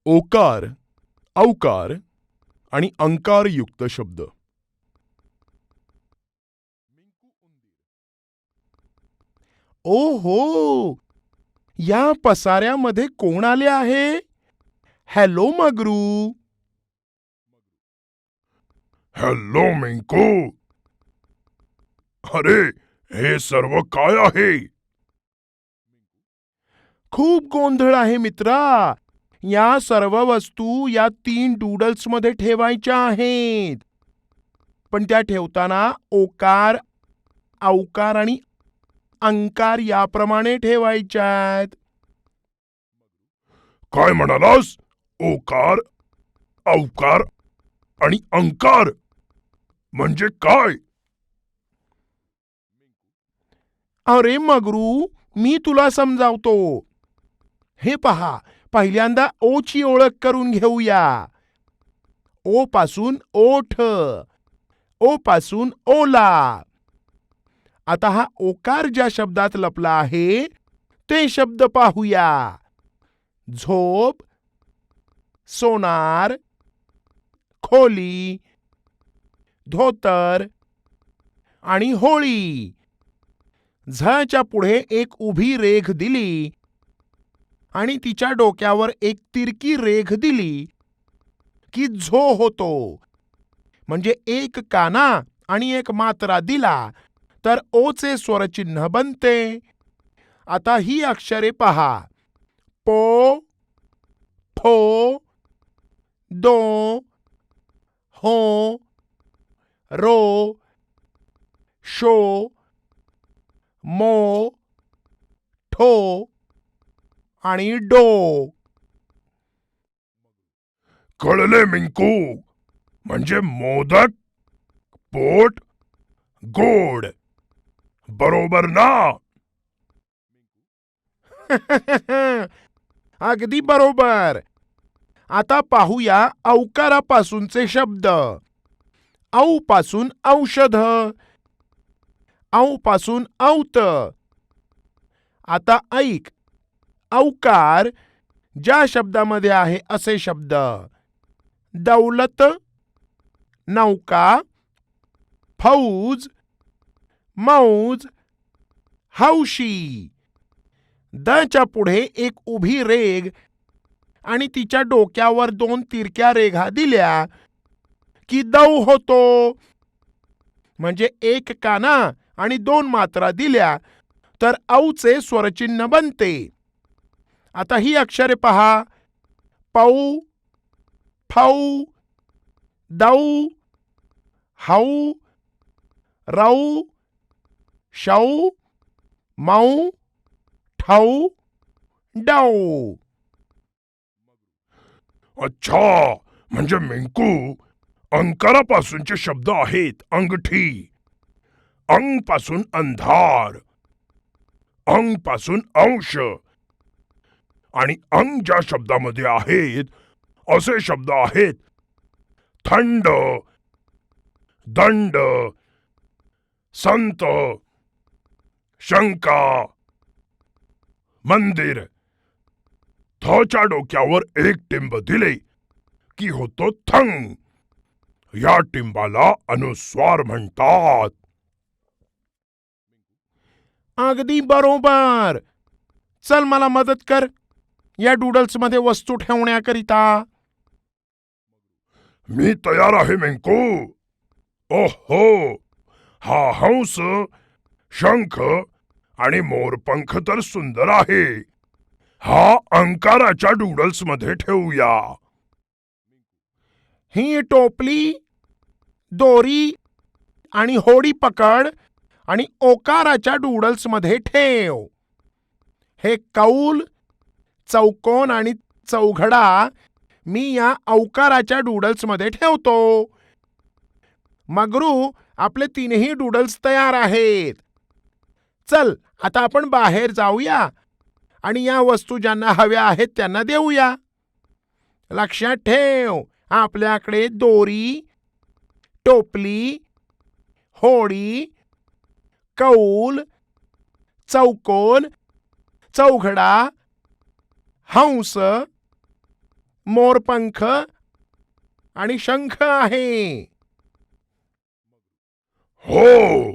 ओकार, औकार आणि अंकारयुक्त शब्द. ओहो, या पसाऱ्यामध्ये कोण आले आहे? हॅलो मगरू. हॅलो मिंकू. अरे, हे सर्व काय आहे? खूप गोंधळ आहे मित्रा. या सर्व वस्तू या 3 डूडल्समध्ये ठेवायच्या आहेत. पण त्या ठेवताना ओकार, औकार आणि अंकार याप्रमाणे ठेवायच्यात. काय म्हणालास? ओकार, औकार आणि अंकार म्हणजे काय? अरे मगरू, मी तुला समजावतो. हे पहा, पहिल्यांदा ओची ओळख करून घेऊया. ओ पासून ओठ, ओ पासून ओला. आता हा ओकार ज्या शब्दात लपला आहे ते शब्द पाहूया. झोप, सोनार, खोली, धोतर आणि होळी. झच्या पुढे एक उभी रेघ दिली आणि तिच्या डोक्यावर एक तिरकी रेघ दिली की झो होतो. म्हणजे एक काना आणि एक मात्रा दिला तर ओचे स्वरचिन्ह बनते. आता ही अक्षरे पहा. पो, फो, दो, हो, रो, शो, मो, ठो आणि डो. कळले मिंकू. म्हणजे मोदक, पोट, गोड. बरोबर ना? अगदी बरोबर. आता पाहूया औकारापासूनचे शब्द. औ पासून औषध, औ पासून औत. आता ऐक, औकार ज्या शब्दामध्ये आहे असे शब्द. दौलत, नौका, फौज, मौज, हौशी. दच्या पुढे एक उभी रेघ आणि तिच्या डोक्यावर 2 तिरक्या रेघा दिल्या की दौ होतो. म्हणजे एक काना आणि 2 मात्रा दिल्या तर औचे स्वरचिन्ह बनते. आता ही अक्षरे पहा. पौ, फौ, दौ, हौ, रौ, शौ, मौ, ठौ, डौ. अच्छा, म्हणजे मिंकू, अंकारापासूनचे शब्द आहेत अंगठी, अंग पासून अंधार, अंग पासून अंश आणि अंग ज्या शब्दामध्ये आहेत असे शब्द आहेत थंड, दंड, संत, शंका, मंदिर. थच्या डोक्यावर एक टिंब दिले की होतो थंग. या टिंबाला अनुस्वार म्हणतात. अगदी बरोबर. चल मला मदत कर या डूडल्स मध्ये वस्तू ठेवण्याकरिता. मी तयार आहे मिंकू. ओहो, हा हंस, शंख आणि मोरपंख तर सुंदर आहे. हा अंकाराच्या डूडल्स मध्ये ठेवूया. ही टोपली, दोरी आणि होडी पकड आणि ओकाराच्या डूडल्स मध्ये ठेव. हे कौल, चौकोन आणि चौघडा मी या औकाराच्या डूडल्स मध्ये ठेवतो. मगरू, आपले 3ही डूडल्स तयार आहेत. चल आता आपण बाहेर जाऊया आणि या वस्तू ज्यांना हव्या आहेत त्यांना देऊया. लक्षात ठेव, आपल्याकडे दोरी, टोपली, होडी, कौल, चौकोन, चौघडा, हंस, मोरपंख आणि शंख आहे. हो